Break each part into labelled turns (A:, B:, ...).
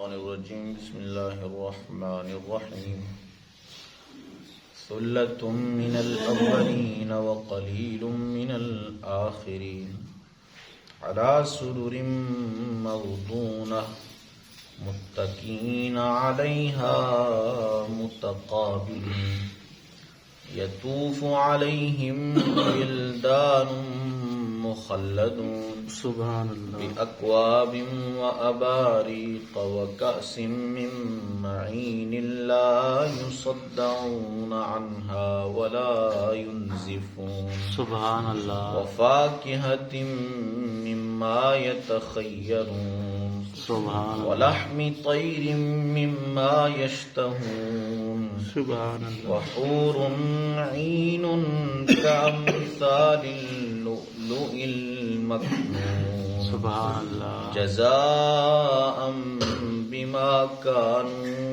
A: الشیطان الرجیم بسم اللہ الرحمن الرحیم ثلۃ من الاولین وقلیل من الآخرین علی سرر موضونہ متکئین علیہا متقابلین یطوف علیہم ولدان مخلدون
B: سبحان اللہ
A: بأكواب وأباريق وكأس من معين لا يصدعون عنها ولا ينزفون
B: سبحان اللہ
A: وفاكهة مما يتخيرون
B: سبحان اللہ
A: ولحم طير مما يشتهون
B: سبحان اللہ
A: وحور عين كأمثال اللؤلؤ المكنون
B: سبحان اللہ
A: جزاء بما كانوا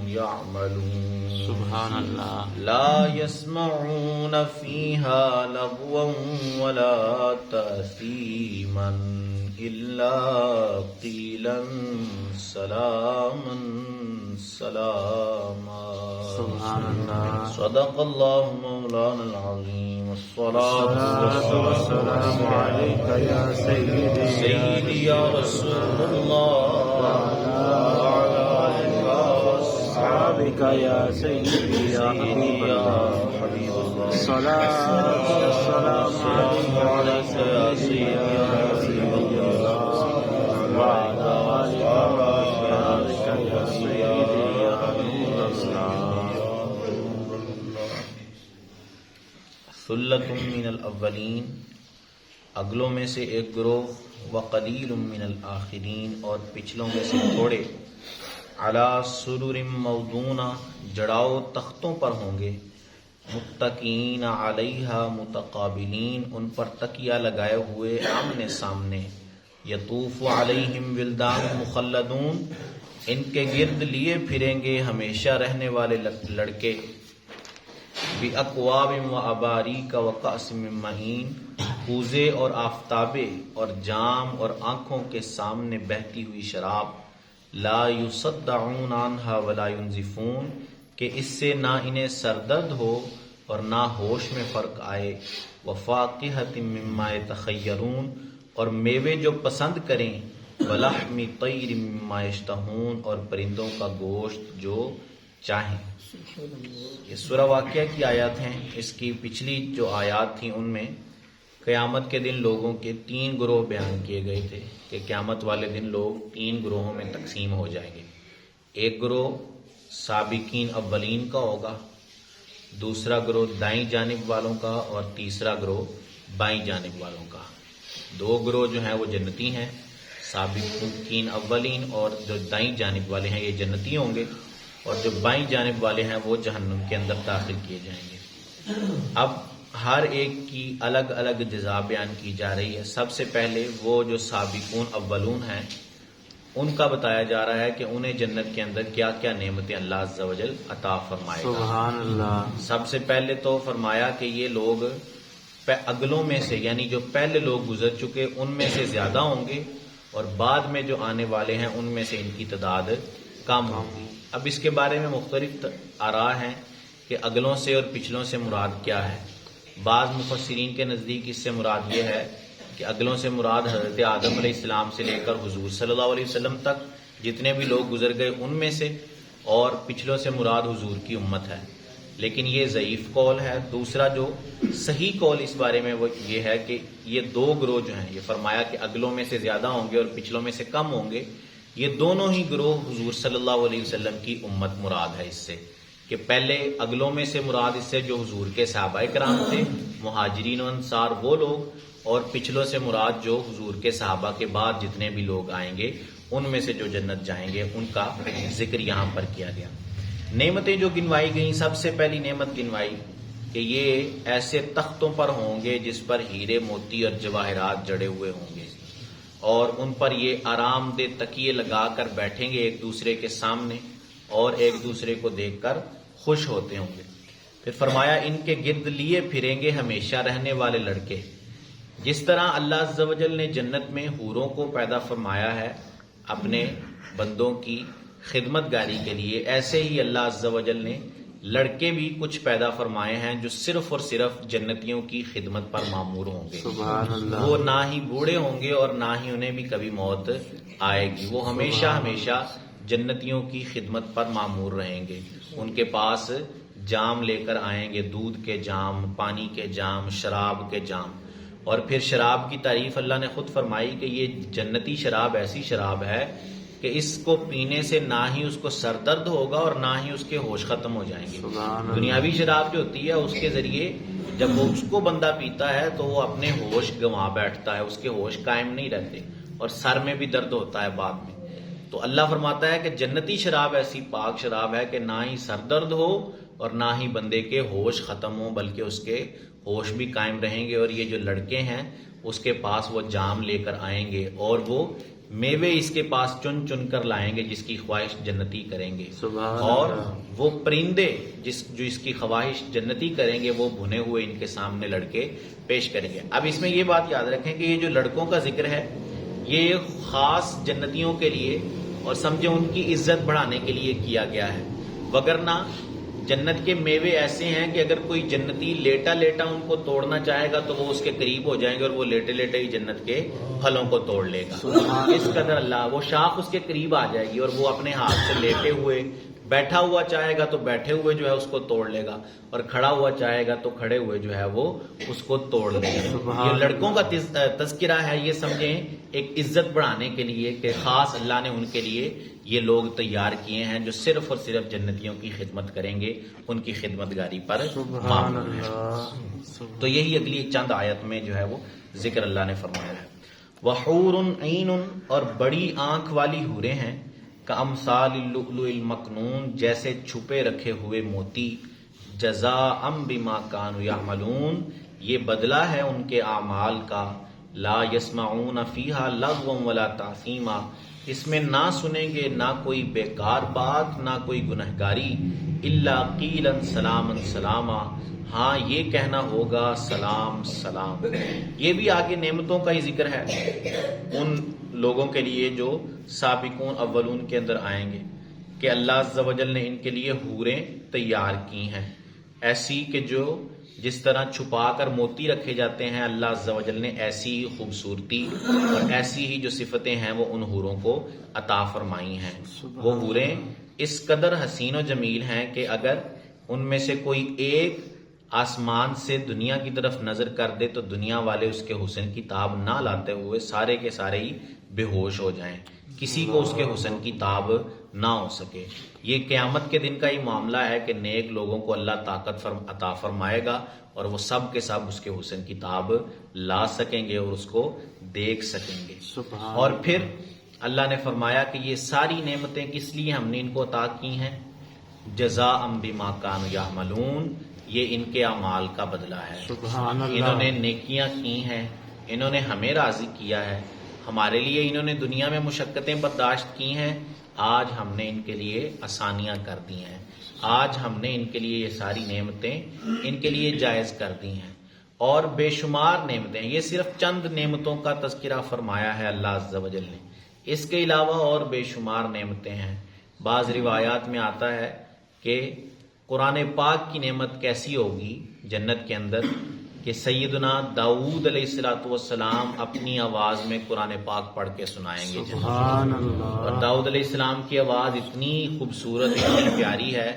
A: يعملون
B: سبحان اللہ
A: لا يسمعون فيها لغوا ولا تأثيما إلا قيلا سلاما سلاما
B: سبحان اللہ
A: صدق اللہ مولانا العظیم الصلاة
B: والسلام علیک یا سیدی
A: سیدی یا رسول اللہ وعلی آلہ
B: صحابک یا سیدی یا حبیب اللہ
A: حبیب اللہ
B: صلاة والسلام علیک یا سیدی یا حبیب اللہ وعلی آلہ صحابک یا سیدی یا حبیب اللہ
A: ثلۃ من الاولین اگلوں میں سے ایک گروہ وقلیل من الآخرین اور پچھلوں میں سے تھوڑے علی سرر موضونہ جڑاؤ تختوں پر ہوں گے متکئین علیہا متقابلین ان پر تکیہ لگائے ہوئے آمنے سامنے یطوف علیہم ولدان مخلدون ان کے گرد لیے پھریں گے ہمیشہ رہنے والے لڑکے بِأَكْوَابٍ وَأَبَارِيقَ وَكَأْسٍ مِّن مَّعِينٍ کوزے اور آفتابے اور جام اور آنکھوں کے سامنے بہتی ہوئی شراب لا يُصَدَّعُونَ عَنْهَا وَلَا يُنزِفُونَ کہ اس سے نہ انہیں سردرد ہو اور نہ ہوش میں فرق آئے وَفَاكِهَةٍ مِّمَّا يَتَخَيَّرُونَ اور میوے جو پسند کریں وَلَحْمِ طَيْرٍ مِّمَّا يَشْتَهُونَ اور پرندوں کا گوشت جو چاہیں. یہ سورہ واقعہ کی آیات ہیں. اس کی پچھلی جو آیات تھیں ان میں قیامت کے دن لوگوں کے 3 گروہ بیان کیے گئے تھے کہ قیامت والے دن لوگ 3 گروہوں میں تقسیم ہو جائیں گے. ایک گروہ سابقین اولین کا ہوگا، دوسرا گروہ دائیں جانب والوں کا اور تیسرا گروہ بائیں جانب والوں کا. 2 گروہ جو ہیں وہ جنتی ہیں، سابقین اولین، اور جو دائیں جانب والے ہیں یہ جنتی ہوں گے، اور جو بائیں جانب والے ہیں وہ جہنم کے اندر داخل کیے جائیں گے. اب ہر ایک کی الگ الگ جزا بیان کی جا رہی ہے. سب سے پہلے وہ جو سابقون اولون ہیں ان کا بتایا جا رہا ہے کہ انہیں جنت کے اندر کیا کیا نعمتیں اللہ عز و جل عطا فرمائے گا.
B: سبحان اللہ.
A: سب سے پہلے تو فرمایا کہ یہ لوگ اگلوں میں سے یعنی جو پہلے لوگ گزر چکے ان میں سے زیادہ ہوں گے، اور بعد میں جو آنے والے ہیں ان میں سے ان کی تعداد کم ہوگی. اب اس کے بارے میں مختلف آراء ہیں کہ اگلوں سے اور پچھلوں سے مراد کیا ہے. بعض مفسرین کے نزدیک اس سے مراد یہ ہے کہ اگلوں سے مراد حضرت آدم علیہ السلام سے لے کر حضور صلی اللہ علیہ وسلم تک جتنے بھی لوگ گزر گئے ان میں سے، اور پچھلوں سے مراد حضور کی امت ہے. لیکن یہ ضعیف قول ہے. دوسرا جو صحیح قول اس بارے میں وہ یہ ہے کہ یہ 2 گروہ جو ہیں، یہ فرمایا کہ اگلوں میں سے زیادہ ہوں گے اور پچھلوں میں سے کم ہوں گے، یہ دونوں ہی گروہ حضور صلی اللہ علیہ وسلم کی امت مراد ہے. اس سے کہ پہلے اگلوں میں سے مراد اس سے جو حضور کے صحابہ کرام تھے، مہاجرین و انصار وہ لوگ، اور پچھلوں سے مراد جو حضور کے صحابہ کے بعد جتنے بھی لوگ آئیں گے ان میں سے جو جنت جائیں گے ان کا ذکر یہاں پر کیا گیا. نعمتیں جو گنوائی گئیں، سب سے پہلی نعمت گنوائی کہ یہ ایسے تختوں پر ہوں گے جس پر ہیرے موتی اور جواہرات جڑے ہوئے ہوں گے، اور ان پر یہ آرام دہ تکیے لگا کر بیٹھیں گے ایک دوسرے کے سامنے اور ایک دوسرے کو دیکھ کر خوش ہوتے ہوں گے. پھر فرمایا ان کے گرد لیے پھریں گے ہمیشہ رہنے والے لڑکے. جس طرح اللہ عز و جل نے جنت میں حوروں کو پیدا فرمایا ہے اپنے بندوں کی خدمت گاری کے لیے، ایسے ہی اللہ عز و جل نے لڑکے بھی کچھ پیدا فرمائے ہیں جو صرف اور صرف جنتیوں کی خدمت پر معمور ہوں گے۔
B: سبحان اللہ۔
A: وہ نہ ہی بوڑھے ہوں گے اور نہ ہی انہیں بھی کبھی موت آئے گی، وہ ہمیشہ ہمیشہ جنتیوں کی خدمت پر معمور رہیں گے۔ ان کے پاس جام لے کر آئیں گے، دودھ کے جام، پانی کے جام، شراب کے جام۔ اور پھر شراب کی تعریف اللہ نے خود فرمائی کہ یہ جنتی شراب ایسی شراب ہے کہ اس کو پینے سے نہ ہی اس کو سر درد ہوگا اور نہ ہی اس کے ہوش ختم ہو جائیں گے۔ دنیاوی شراب جو ہوتی ہے اس کے ذریعے جب وہ اس کو بندہ پیتا ہے تو وہ اپنے ہوش گنوا بیٹھتا ہے، اس کے ہوش قائم نہیں رہتے اور سر میں بھی درد ہوتا ہے بعد میں۔ تو اللہ فرماتا ہے کہ جنتی شراب ایسی پاک شراب ہے کہ نہ ہی سر درد ہو اور نہ ہی بندے کے ہوش ختم ہو، بلکہ اس کے ہوش بھی قائم رہیں گے۔ اور یہ جو لڑکے ہیں اس کے پاس وہ جام لے کر آئیں گے اور وہ میوے اس کے پاس چن چن کر لائیں گے جس کی خواہش جنتی کریں گے، اور وہ پرندے جو اس کی خواہش جنتی کریں گے وہ بھنے ہوئے ان کے سامنے لڑکے پیش کریں گے۔ اب اس میں یہ بات یاد رکھیں کہ یہ جو لڑکوں کا ذکر ہے یہ خاص جنتیوں کے لیے اور سمجھے ان کی عزت بڑھانے کے لیے کیا گیا ہے، وگرنہ جنت کے میوے ایسے ہیں کہ اگر کوئی جنتی لیٹا لیٹا ان کو توڑنا چاہے گا تو وہ اس کے قریب ہو جائیں گے اور وہ لیٹے لیٹے ہی جنت کے پھلوں کو توڑ لے گا۔ اس قدر اللہ، وہ شاخ اس کے قریب آ جائے گی اور وہ اپنے ہاتھ سے لیٹے ہوئے، بیٹھا ہوا چاہے گا تو بیٹھے ہوئے جو ہے اس کو توڑ لے گا، اور کھڑا ہوا چاہے گا تو کھڑے ہوئے جو ہے وہ اس کو توڑ لے گا۔ یہ لڑکوں کا تذکرہ ہے، یہ سمجھیں ایک عزت بڑھانے کے لیے کہ خاص اللہ نے ان کے لیے یہ لوگ تیار کیے ہیں جو صرف اور صرف جنتیوں کی خدمت کریں گے، ان کی خدمت گاری پر معمور ہیں۔ تو یہی اگلی چند آیت میں جو ہے وہ ذکر اللہ نے فرمایا ہے۔ وَحُورٌ عِینٌ، اور بڑی آنکھ والی حوریں ہیں، کَأَمْثَالِ اللُّؤْلُؤِ الْمَكْنُونِ، جیسے چھپے رکھے ہوئے موتی، جَزَاءً بِمَا كَانُوا يَعْمَلُونَ، یہ بدلہ ہے ان کے اعمال کا، لا يَسْمَعُونَ فِيهَا لَغْوًا وَلَا تَأْثِیمًا، اس میں نہ سنیں گے نہ کوئی بیکار بات نہ کوئی گنہگاری، الا قیلا سلاما سلاما، ہاں یہ کہنا ہوگا سلام سلام۔ یہ بھی آگے نعمتوں کا ہی ذکر ہے ان لوگوں کے لیے جو سابقون اولون کے اندر آئیں گے، کہ اللہ عز و جل نے ان کے لیے حوریں تیار کی ہیں ایسی کہ جو جس طرح چھپا کر موتی رکھے جاتے ہیں، اللہ عز و جل نے ایسی ہی خوبصورتی اور ایسی ہی جو صفتیں ہیں وہ ان حوروں کو عطا فرمائی ہیں۔ وہ حوریں اس قدر حسین و جمیل ہیں کہ اگر ان میں سے کوئی ایک آسمان سے دنیا کی طرف نظر کر دے تو دنیا والے اس کے حسن کی تاب نہ لاتے ہوئے سارے کے سارے ہی بے ہوش ہو جائیں، کسی کو اس کے حسن کی تاب نہ ہو سکے۔ یہ قیامت کے دن کا ہی معاملہ ہے کہ نیک لوگوں کو اللہ طاقت عطا فرمائے گا اور وہ سب کے سب اس کے حسن کی تاب لا سکیں گے اور اس کو دیکھ سکیں گے۔ اور پھر اللہ نے فرمایا کہ یہ ساری نعمتیں کس لیے ہم نے ان کو عطا کی ہیں، جزاء بما کانوا یعملون، یہ ان کے اعمال کا بدلہ ہے۔ انہوں نے نیکیاں کی ہیں، انہوں نے ہمیں راضی کیا ہے، ہمارے لیے انہوں نے دنیا میں مشقتیں برداشت کی ہیں، آج ہم نے ان کے لیے آسانیاں کر دی ہیں، آج ہم نے ان کے لیے یہ ساری نعمتیں ان کے لیے جائز کر دی ہیں، اور بے شمار نعمتیں۔ یہ صرف چند نعمتوں کا تذکرہ فرمایا ہے اللہ عز و جل نے، اس کے علاوہ اور بے شمار نعمتیں ہیں۔ بعض روایات میں آتا ہے کہ قرآن پاک کی نعمت کیسی ہوگی جنت کے اندر کہ سیدنا داؤد علیہ السلام اپنی آواز میں قرآن پاک پڑھ کے سنائیں گے جنت۔ اور داؤد علیہ السلام کی آواز اتنی خوبصورت اتنی پیاری ہے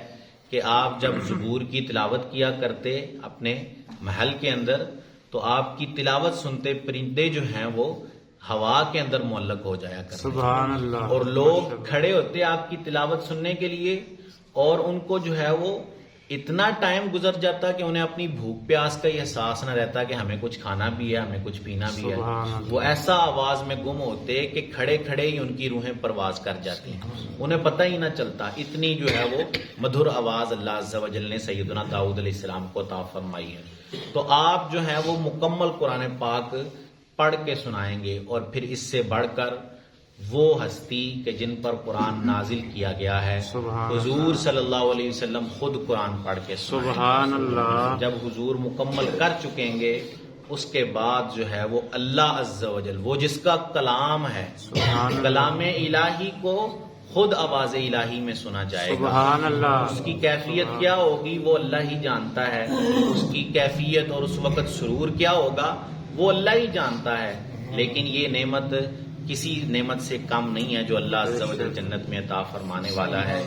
A: کہ آپ جب زبور کی تلاوت کیا کرتے اپنے محل کے اندر تو آپ کی تلاوت سنتے پرندے جو ہیں وہ ہوا کے اندر معلق ہو جایا کرتے،
B: سبحان اللہ،
A: اور لوگ کھڑے ہوتے آپ کی تلاوت سننے کے لیے، اور ان کو جو ہے وہ اتنا ٹائم گزر جاتا کہ انہیں اپنی بھوک پیاس کا یہ احساس نہ رہتا کہ ہمیں کچھ کھانا بھی ہے ہمیں کچھ پینا بھی ہے، وہ ایسا آواز میں گم ہوتے کہ کھڑے کھڑے ہی ان کی روحیں پرواز کر جاتی ہیں، انہیں پتہ ہی نہ چلتا، اتنی جو ہے وہ مدھر آواز اللہ عز و جل نے سیدنا داؤد علیہ السلام کو عطا فرمائی ہے۔ تو آپ جو ہے وہ مکمل قرآن پاک پڑھ کے سنائیں گے، اور پھر اس سے بڑھ کر وہ ہستی کہ جن پر قرآن نازل کیا گیا ہے، حضور صلی اللہ علیہ وسلم خود قرآن پڑھ کے سنائیں گے۔
B: سبحان اللہ،
A: جب حضور مکمل کر چکیں گے اس کے بعد جو ہے وہ اللہ عز و جل، وہ جس کا کلام ہے،
B: سبحان اللہ،
A: کلام الہی کو خود آواز الہی میں سنا جائے گا۔
B: سبحان اللہ،
A: اس کی کیفیت کیا ہوگی وہ اللہ ہی جانتا ہے، اس کی کیفیت اور اس وقت سرور کیا ہوگا وہ اللہ ہی جانتا ہے، لیکن یہ نعمت کسی نعمت سے کم نہیں ہے جو اللہ عز و جل جنت میں عطا فرمانے والا ہے۔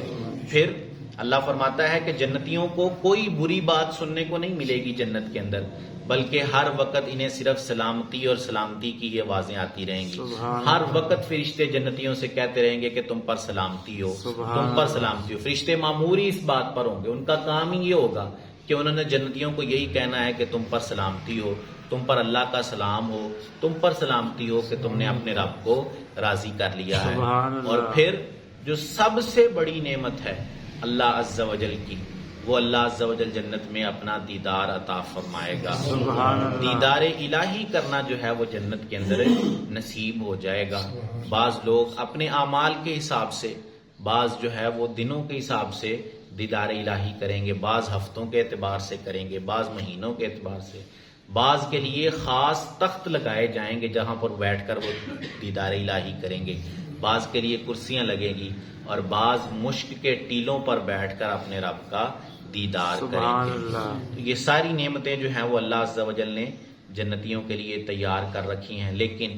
A: پھر اللہ فرماتا ہے کہ جنتیوں کو کوئی بری بات سننے کو نہیں ملے گی جنت کے اندر، بلکہ ہر وقت انہیں صرف سلامتی اور سلامتی کی یہ آوازیں آتی رہیں گی۔
B: سبحان
A: ہر وقت فرشتے جنتیوں سے کہتے رہیں گے کہ تم پر سلامتی ہو،
B: سبحان
A: تم پر
B: اللہ،
A: سلامتی ہو۔ فرشتے معموری اس بات پر ہوں گے، ان کا کام ہی یہ ہوگا کہ انہوں نے جنتیوں کو یہی کہنا ہے کہ تم پر سلامتی ہو، تم پر اللہ کا سلام ہو، تم پر سلامتی ہو کہ تم نے اپنے رب کو راضی کر لیا ہے۔
B: سبحان اللہ،
A: اور پھر جو سب سے بڑی نعمت ہے اللہ عز و جل کی، وہ اللہ عز و جل جنت میں اپنا دیدار عطا فرمائے گا۔
B: سبحان اللہ،
A: دیدار الہی کرنا جو ہے وہ جنت کے اندر نصیب ہو جائے گا۔ بعض لوگ اپنے اعمال کے حساب سے، بعض جو ہے وہ دنوں کے حساب سے دیدار الہی کریں گے، بعض ہفتوں کے اعتبار سے کریں گے، بعض مہینوں کے اعتبار سے، بعض کے لیے خاص تخت لگائے جائیں گے جہاں پر بیٹھ کر وہ دیدار الہی کریں گے، بعض کے لیے کرسیاں لگیں گی، اور بعض مشک کے ٹیلوں پر بیٹھ کر اپنے رب کا دیدار کریں
B: سبحان
A: گے۔
B: اللہ،
A: تو یہ ساری نعمتیں جو ہیں وہ اللہ عز و جل نے جنتیوں کے لیے تیار کر رکھی ہیں، لیکن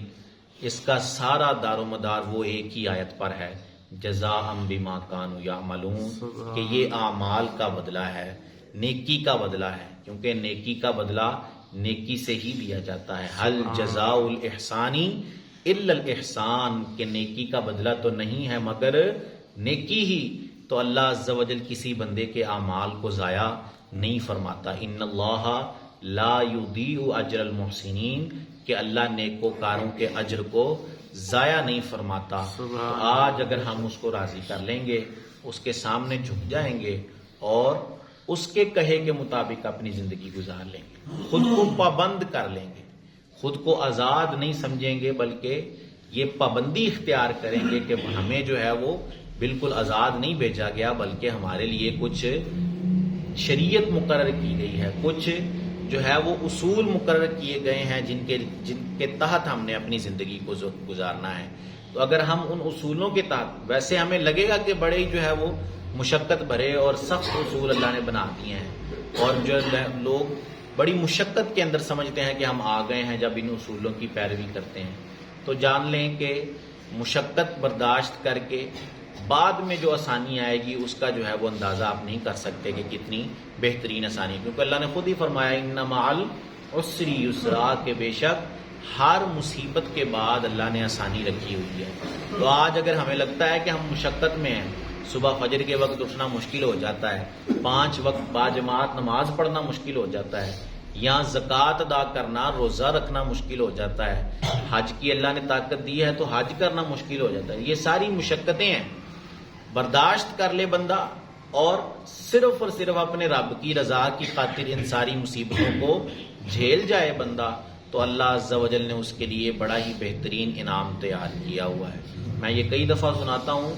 A: اس کا سارا دار و مدار وہ ایک ہی آیت پر ہے، جزاء بما کانوا یعملون، کہ یہ اعمال کا بدلہ ہے، نیکی کا بدلہ ہے، کیونکہ نیکی کا بدلہ نیکی سے ہی دیا جاتا ہے۔ حل جزاء الاحسان الا الاحسان، کہ نیکی کا بدلہ تو نہیں ہے مگر نیکی ہی۔ تو اللہ عز و جل کسی بندے کے اعمال کو ضائع نہیں فرماتا۔ ان اللہ لا یضیع اجر المحسنین، کہ اللہ نیکوکاروں کے اجر کو ضائع نہیں فرماتا۔ تو آج اگر ہم اس کو راضی کر لیں گے، اس کے سامنے جھک جائیں گے اور اس کے کہے کے مطابق اپنی زندگی گزار لیں گے، خود کو پابند کر لیں گے، خود کو آزاد نہیں سمجھیں گے، بلکہ یہ پابندی اختیار کریں گے کہ ہمیں جو ہے وہ بالکل آزاد نہیں بھیجا گیا، بلکہ ہمارے لیے کچھ شریعت مقرر کی گئی ہے، کچھ جو ہے وہ اصول مقرر کیے گئے ہیں جن کے تحت ہم نے اپنی زندگی کو گزارنا ہے۔ تو اگر ہم ان اصولوں کے تحت، ویسے ہمیں لگے گا کہ بڑے جو ہے وہ مشقت بھرے اور سخت اصول اللہ نے بنا دیے ہیں، اور جو لوگ بڑی مشقت کے اندر سمجھتے ہیں کہ ہم آ گئے ہیں جب ان اصولوں کی پیروی کرتے ہیں، تو جان لیں کہ مشقت برداشت کر کے بعد میں جو آسانی آئے گی اس کا جو ہے وہ اندازہ آپ نہیں کر سکتے کہ کتنی بہترین آسانی، کیونکہ اللہ نے خود ہی فرمایا ان مع العسر یسرا، کہ بے شک ہر مصیبت کے بعد اللہ نے آسانی رکھی ہوئی ہے۔ تو آج اگر ہمیں لگتا ہے کہ ہم مشقت میں ہیں، صبح فجر کے وقت اٹھنا مشکل ہو جاتا ہے، 5 وقت باجماعت نماز پڑھنا مشکل ہو جاتا ہے، یہاں زکوٰۃ ادا کرنا، روزہ رکھنا مشکل ہو جاتا ہے، حج کی اللہ نے طاقت دی ہے تو حج کرنا مشکل ہو جاتا ہے، یہ ساری مشقتیں ہیں، برداشت کر لے بندہ اور صرف اپنے رب کی رضا کی خاطر ان ساری مصیبتوں کو جھیل جائے بندہ، تو اللہ عز و جل نے اس کے لیے بڑا ہی بہترین انعام تیار کیا ہوا ہے۔ میں یہ کئی دفعہ سناتا ہوں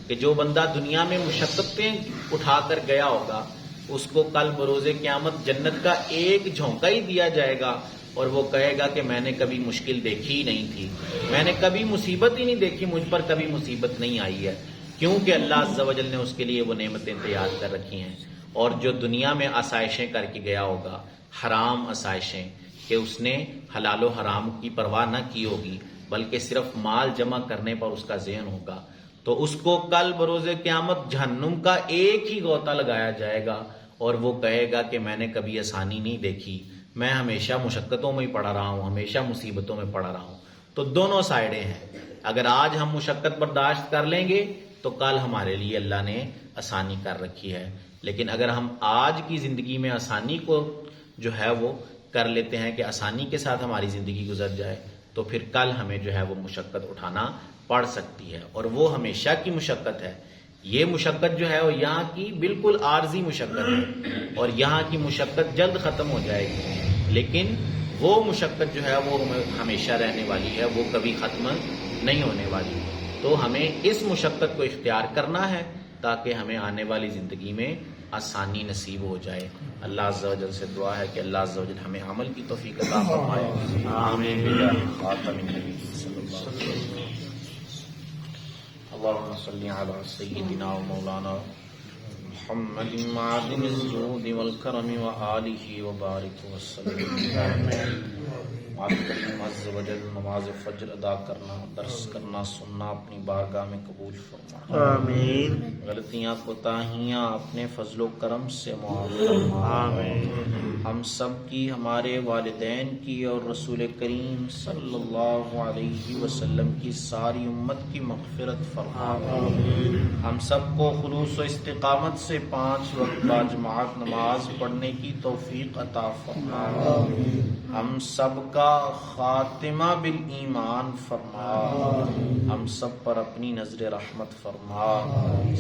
A: کہ جو بندہ دنیا میں مشقتیں اٹھا کر گیا ہوگا، اس کو کل بروز قیامت جنت کا ایک جھونکا ہی دیا جائے گا، اور وہ کہے گا کہ میں نے کبھی مشکل دیکھی ہی نہیں تھی، میں نے کبھی مصیبت ہی نہیں دیکھی، مجھ پر کبھی مصیبت نہیں آئی ہے، کیونکہ اللہ عز و جل نے اس کے لیے وہ نعمتیں تیار کر رکھی ہیں۔ اور جو دنیا میں آسائشیں کر کے گیا ہوگا، حرام آسائشیں، کہ اس نے حلال و حرام کی پرواہ نہ کی ہوگی، بلکہ صرف مال جمع کرنے پر اس کا ذہن ہوگا، تو اس کو کل بروز قیامت جہنم کا ایک ہی غوطہ لگایا جائے گا، اور وہ کہے گا کہ میں نے کبھی آسانی نہیں دیکھی، میں ہمیشہ مشقتوں میں ہی پڑا رہا ہوں، ہمیشہ مصیبتوں میں پڑا رہا ہوں۔ تو دونوں سائڈیں ہیں، اگر آج ہم مشقت برداشت کر لیں گے تو کل ہمارے لیے اللہ نے آسانی کر رکھی ہے، لیکن اگر ہم آج کی زندگی میں آسانی کو جو ہے وہ کر لیتے ہیں کہ آسانی کے ساتھ ہماری زندگی گزر جائے، تو پھر کل ہمیں جو ہے وہ مشقت اٹھانا پڑ سکتی ہے، اور وہ ہمیشہ کی مشقت ہے۔ یہ مشقت جو ہے وہ یہاں کی بالکل عارضی مشقت ہے، اور یہاں کی مشقت جلد ختم ہو جائے گی، لیکن وہ مشقت جو ہے وہ ہمیشہ رہنے والی ہے، وہ کبھی ختم نہیں ہونے والی ہے۔ تو ہمیں اس مشقت کو اختیار کرنا ہے تاکہ ہمیں آنے والی زندگی میں آسانی نصیب ہو جائے. اللہ عز و جل سے دعا ہے کہ اللہ عز و جل ہمیں عمل کی توفیق عطا فرمائے. آمین. خاتم النبی صلی اللہ علیہ وسلم. اللهم صل على سيدنا ومولانا محمد معدن الزهد والكرم وآله وبارك وسلم. کریم عز و جل نماز فجر ادا کرنا، درس کرنا، سننا اپنی بارگاہ میں قبول فرما.
B: آمین.
A: غلطیاں کوتاہیاں اپنے فضل و کرم سے معاف فرما.
B: آمین.
A: ہم سب کی، ہمارے والدین کی اور رسول کریم صلی اللہ علیہ وسلم کی ساری امت کی مغفرت فرما. ہم سب کو خلوص و استقامت سے 5 وقت باجماعت نماز پڑھنے کی توفیق عطا فرما. ہم سب کا خاتمہ بالایمان فرما. ہم سب پر اپنی نظر رحمت فرما.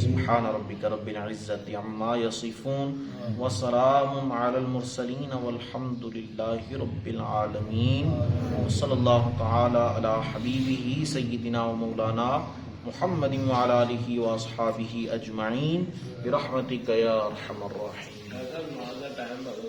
A: سبحان ربک رب العزت عما یصفون وسلام علی المرسلین والحمد للہ رب العالمین. صلی اللہ تعالی علی حبیبہ سیدنا و مولانا محمد وعلی آلہ واصحابہ اجمعین برحمتک یا ارحم الراحمین.